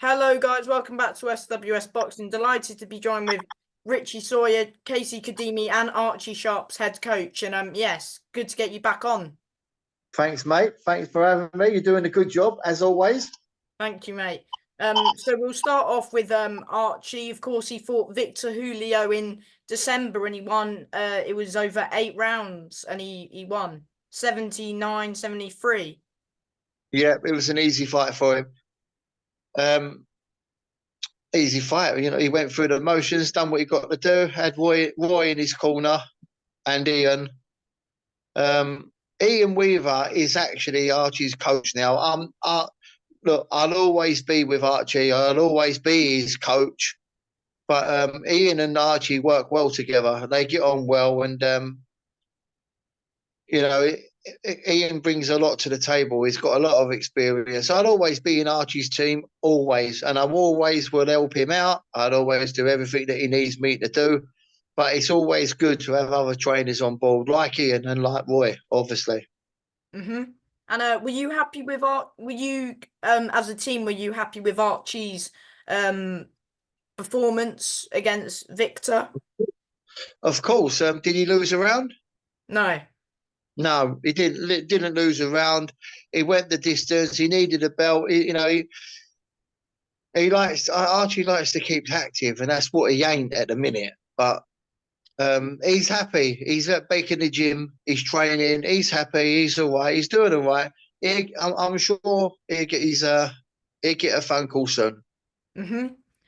Hello, guys. Welcome back to SWS Boxing. Delighted to be joined with Richie Sawyer, Casey Kadimi, and Archie Sharp's head coach. And yes, good to get you back on. Thanks, mate. Thanks for having me. You're doing a good job, as always. Thank you, mate. So we'll start off with Archie. Of course, he fought Victor Julio in December and he won. It was over 8 rounds and he won 79-73. Yeah, it was an easy fight for him. Easy fight. You know, he went through the motions, done what he got to do, had Roy in his corner and Ian. Ian Weaver is actually Archie's coach now. Look, I'll always be with Archie. I'll always be his coach. But Ian and Archie work well together. They get on well, and you know, Ian brings a lot to the table. He's got a lot of experience. I'd always be in Archie's team, always, and I always will help him out. I'd always do everything that he needs me to do. But it's always good to have other trainers on board, like Ian and like Roy, obviously. And were you happy with Were you as a team? Were you happy with Archie's performance against Victor? Of course. Did he lose a round? No. No, he didn't lose a round. He went the distance. He needed a belt. Archie likes to keep active, and that's what he ain't at the minute. But he's happy. He's back in the gym. He's training. He's happy. He's all right. He's doing all right. I'm sure he'll get a phone call soon.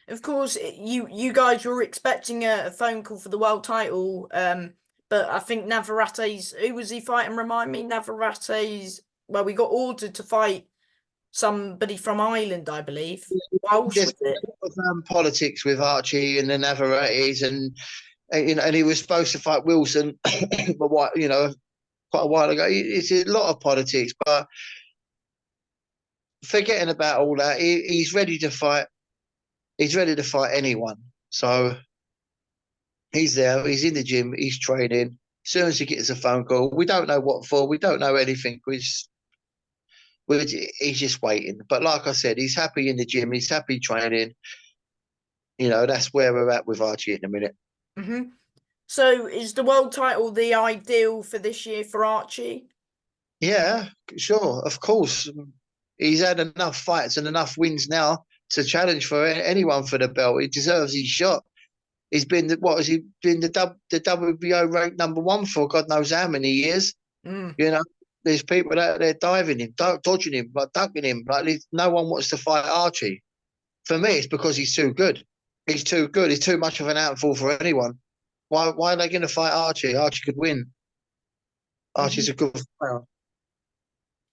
Of course, you guys were expecting a phone call for the world title, but I think Navarrete's, who was he fighting? Remind me, Navarrete's. Well, we got ordered to fight somebody from Ireland, I believe. Welsh, There's was it? a lot of politics with Archie and the Navarretes, and you know, and he was supposed to fight Wilson, but what you know, quite a while ago. It's a lot of politics, but forgetting about all that, he's ready to fight. He's ready to fight anyone. So he's there. He's in the gym. He's training. As soon as he gets a phone call, we don't know what for. We don't know anything. He's just waiting. But like I said, he's happy in the gym. He's happy training. You know, that's where we're at with Archie in a minute. So is the world title the ideal for this year for Archie? Yeah, sure, of course. He's had enough fights and enough wins now to challenge for anyone for the belt. He deserves his shot. He's been what has he been the WBO ranked #1 for God knows how many years. Mm. You know, there's people out there diving him, dodging him, like ducking him. Like no one wants to fight Archie. For me, it's because he's too good. He's too good. He's too much of an handful for anyone. Why are they going to fight Archie? Archie could win. Archie's a good fighter.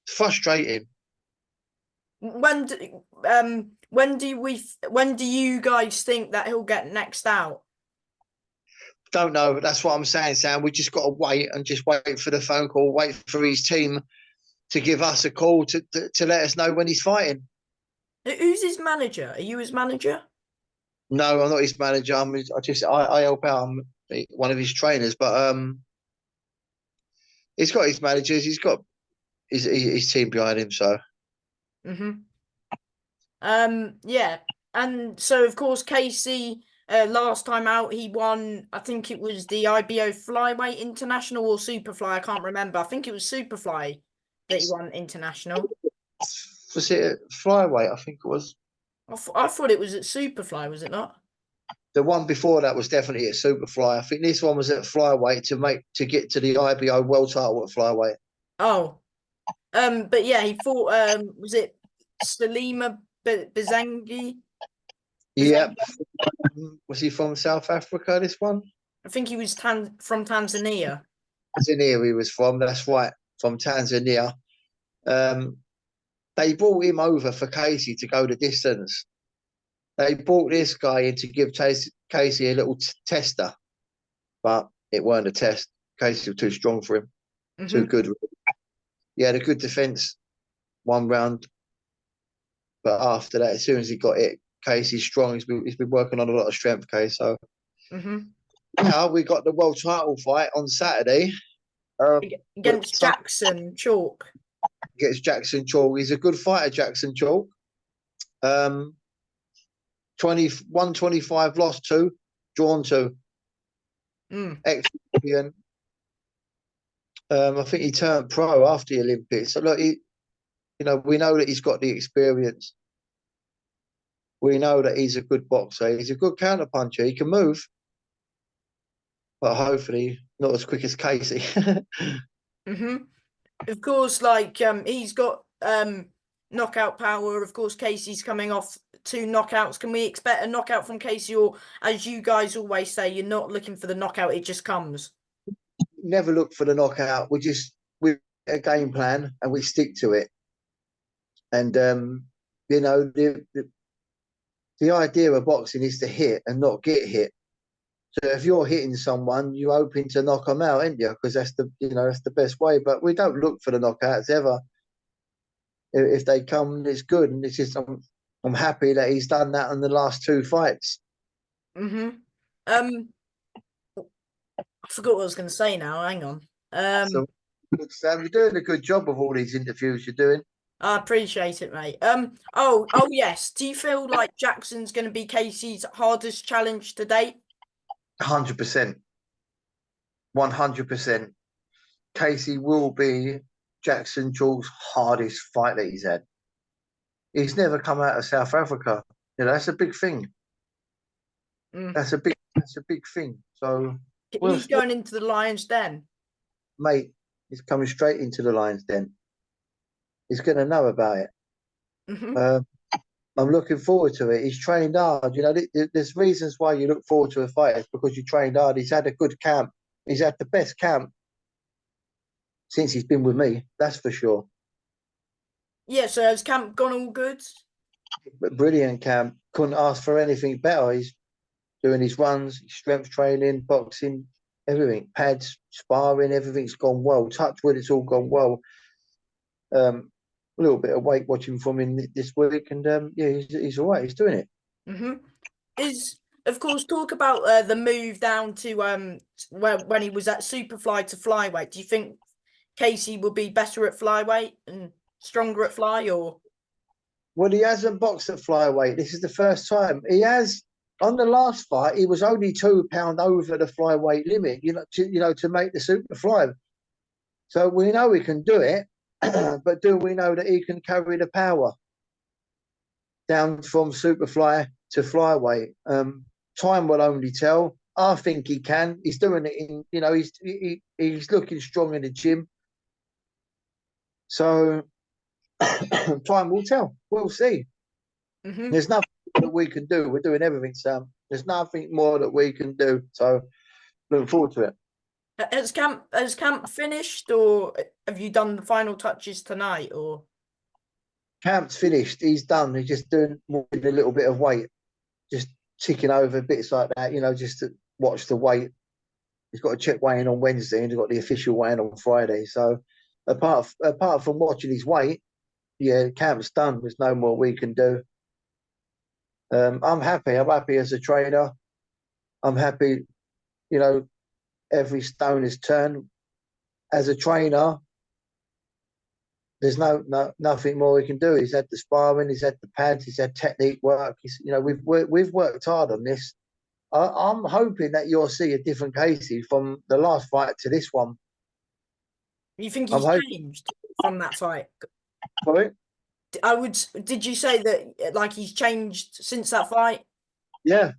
It's frustrating. When do you guys think that he'll get next out? Don't know. That's what I'm saying, Sam. We just got to wait and just wait for the phone call, wait for his team to give us a call to let us know when he's fighting. Who's his manager? Are you his manager? No, I'm not his manager. I help out. I'm one of his trainers, but he's got his managers. He's got his team behind him. So Yeah. And so of course Casey, last time out he won, I think it was the IBO flyweight international or superfly, I can't remember. I think it was superfly that he won international. Was it flyweight? I think it was. I thought it was at superfly, was it not? The one before that was definitely at superfly. I think this one was at flyweight to get to the IBO world title at flyweight. Oh. But yeah, he fought was it Salima Bizangi? Yeah. Was he from South Africa, this one? I think he was from Tanzania. Tanzania he was from, that's right, from Tanzania. They brought him over for Casey to go the distance. They brought this guy in to give Casey a little tester, but it weren't a test. Casey was too strong for him, too good. He had a good defense one round, but after that, as soon as he got it, Casey's strong. He's been working on a lot of strength, Casey. So now we got the world title fight on Saturday against Jackson Chalk. Against Jackson Chalk. He's a good fighter, Jackson Chalk. 125 lost 2, drawn 2. Mm. Ex-champion. I think he turned pro after the Olympics. So look, we know that he's got the experience. We know that he's a good boxer. He's a good counter puncher. He can move, but hopefully not as quick as Casey. Hmm. Of course, like he's got knockout power. Of course, Casey's coming off 2 knockouts. Can we expect a knockout from Casey, or as you guys always say, you're not looking for the knockout, it just comes? Never look for the knockout. We a game plan and we stick to it. And the idea of boxing is to hit and not get hit. So if you're hitting someone, you're hoping to knock them out, ain't you? Because that's that's the best way. But we don't look for the knockouts ever. If they come, it's good, and it's just I'm happy that he's done that in the last 2 fights. Hmm. I forgot what I was going to say now. Hang on. So, Sam, you're doing a good job of all these interviews you're doing. I appreciate it, mate. Oh, yes. Do you feel like Jackson's going to be Casey's hardest challenge to date? 100%, 100%. Casey will be Jackson Jewell's hardest fight that he's had. He's never come out of South Africa. That's a big thing. Mm. That's a big thing. So He's going into the Lions' Den. mate, he's coming straight into the Lions' Den. He's going to know about it. Hmm. I'm looking forward to it. He's trained hard. There's reasons why you look forward to a fight. It's because you trained hard. He's had a good camp. He's had the best camp since he's been with me. That's for sure. Yeah, so has camp gone all good? But brilliant camp. Couldn't ask for anything better. He's doing his runs, strength training, boxing, everything. Pads, sparring, everything's gone well. Touch wood, it's all gone well. A little bit of weight watching from him this week, and yeah, he's all right. He's doing it. Hmm. Is of course talk about the move down to when he was at Superfly to flyweight. Do you think Casey will be better at flyweight and stronger at fly, or? Well, he hasn't boxed at flyweight. This is the first time he has. On the last fight, he was only £2 over the flyweight limit. To make the super fly. So we know he can do it, but do we know that he can carry the power down from superfly to flyweight? Time will only tell. I think he can. He's doing it in. He's looking strong in the gym. So time will tell. We'll see. Hmm. There's nothing that we can do. We're doing everything, Sam. There's nothing more that we can do. So looking forward to it. Has camp finished, or have you done the final touches tonight, or? Camp's finished. He's done. He's just doing a little bit of weight, just ticking over bits like that. Just to watch the weight. He's got to check weighing on Wednesday, and he's got the official weighing on Friday. So apart from watching his weight, yeah, camp's done. There's no more we can do. I'm happy. I'm happy as a trainer. I'm happy. Every stone is turned. As a trainer, there's nothing more we can do. He's had the sparring, he's had the pads, he's had technique work. We've worked hard on this. I'm hoping that you'll see a different Casey from the last fight to this one. You think I'm he's hoping changed from that fight? for it. Did you say that like he's changed since that fight? Yeah,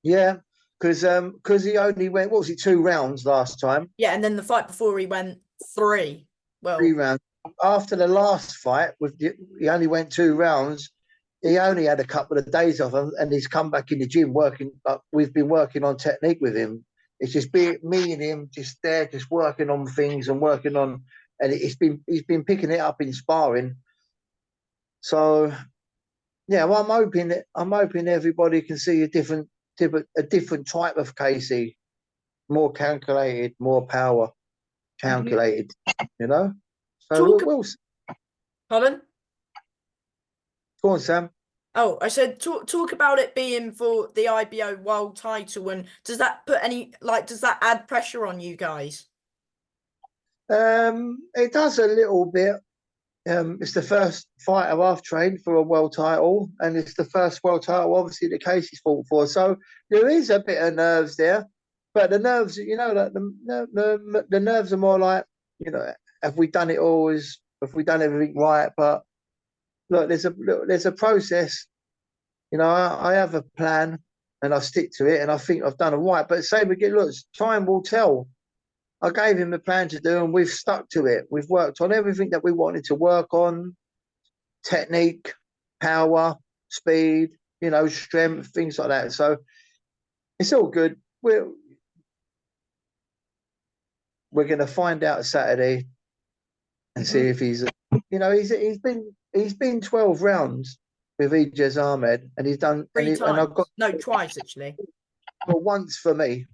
yeah. Because he only went, what was it, 2 rounds last time? Yeah, and then the fight before he went 3. 3 Well, rounds. After the last fight, he only went 2 rounds. He only had a couple of days off, and he's come back in the gym working. We've been working on technique with him. It's just me and him just there, just working on things and working on, and he's been picking it up in sparring. So yeah, well, I'm hoping everybody can see a different type of Casey, more calculated, more power, mhm. calculated. You know. So Talk. we'll Pardon? go on, Sam. Oh, I said talk about it being for the IBO world title, and does that put any does that add pressure on you guys? It does a little bit. It's the first fighter I've trained for a world title, and it's the first world title, obviously, that Casey's fought for. So there is a bit of nerves there, but the nerves, like the nerves are more like, have we done it all? Have we done everything right? But look, there's a process. I have a plan, and I stick to it, and I think I've done it right. But same again, look, time will tell. I gave him a plan to do, and we've stuck to it. We've worked on everything that we wanted to work on: technique, power, speed, strength, things like that. So it's all good. We're going to find out Saturday and see if he's been 12 rounds with Ijaz Ahmed, and he's done Three and I've got times. No, twice actually. once for me.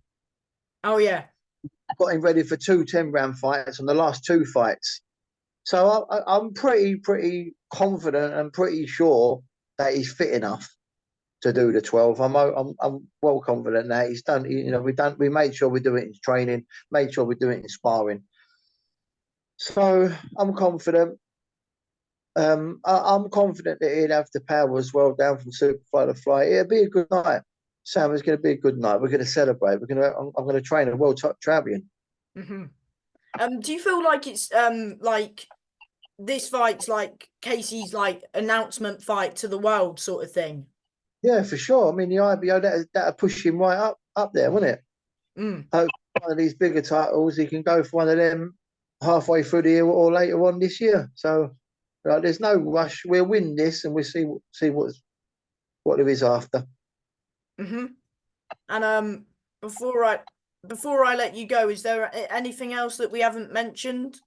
Oh yeah. Got him ready for 2 10-round fights on the last 2 fights. So I'm pretty confident and pretty sure that he's fit enough to do the 12. I'm well confident that he's done. We made sure we do it in training, made sure we do it in sparring. So I'm confident. I'm confident that he'll have the power as well down from Superfighter to Fly. It'll be a good night. Sam, it's going to be a good night. We're going to celebrate. I'm going to train a world top champion. Mm-hmm. Do you feel like it's like this fight's like Casey's like announcement fight to the world sort of thing? Yeah, for sure. I mean, the IBO that'll push him right up there, wouldn't it? Hope one of these bigger titles, he can go for one of them halfway through the year or later on this year. So, there's no rush. We'll win this, and we'll see what there is after. Mm-hmm. And before I let you go, is there anything else that we haven't mentioned?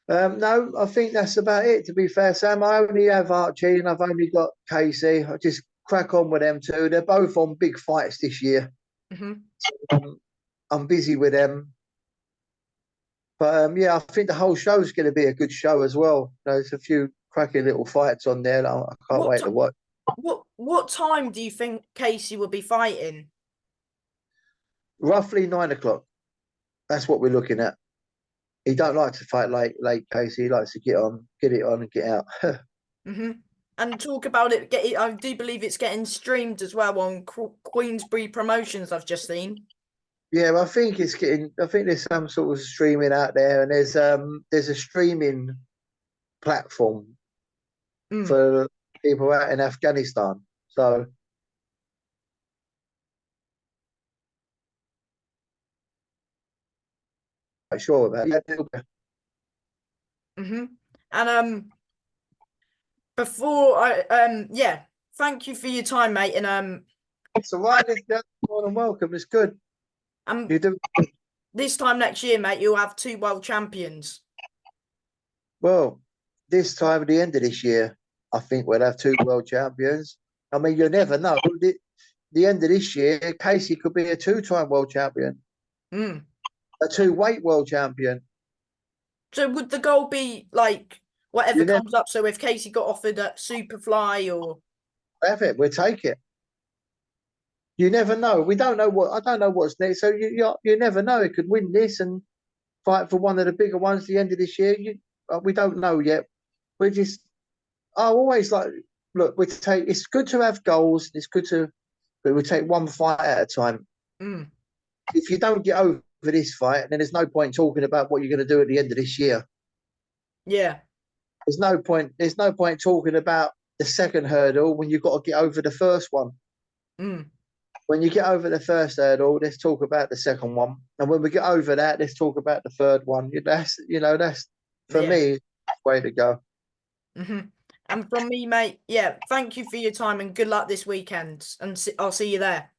No, I think that's about it. To be fair, Sam, I only have Archie and I've only got Casey. I just crack on with them two. They're both on big fights this year. Mm-hmm. I'm busy with them. But yeah, I think the whole show's going to be a good show as well. There's a few cracking little fights on there. I can't wait to watch. What time do you think Casey will be fighting? Roughly 9 o'clock. That's what we're looking at. He don't like to fight late, Casey. He likes to get it on, and get out. Mm-hmm. And talk about it. I do believe it's getting streamed as well on Queensbury Promotions. I've just seen. Yeah, I think it's getting. I think there's some sort of streaming out there, and there's a streaming platform for people out in Afghanistan. So I'm sure about that. Mm-hmm. And before I yeah, thank you for your time, mate. And it's all right. It's more than welcome. It's good. You do this time next year, mate. You'll have 2 world champions. well. This time at the end of this year, I think we'll have 2 world champions. I mean, you never know. The end of this year, Casey could be a 2-time world champion, a 2-weight world champion. So would the goal be like whatever comes up? So if Casey got offered at Superfly or have it, we'll take it. You never know. We don't know I don't know what's next. So you never know. He could win this and fight for one of the bigger ones at the end of this year. We don't know yet. I always like, look, it's good to have goals. It's good but we take one fight at a time. If you don't get over this fight, then there's no point talking about what you're going to do at the end of this year. Yeah. There's no point talking about the second hurdle when you've got to get over the first one. When you get over the first hurdle, let's talk about the second one. And when we get over that, let's talk about the third one. That's for me, the way to go. And from me, mate, yeah, thank you for your time and good luck this weekend. And I'll see you there.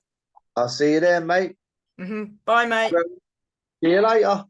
I'll see you there, mate. Bye, mate. See you later.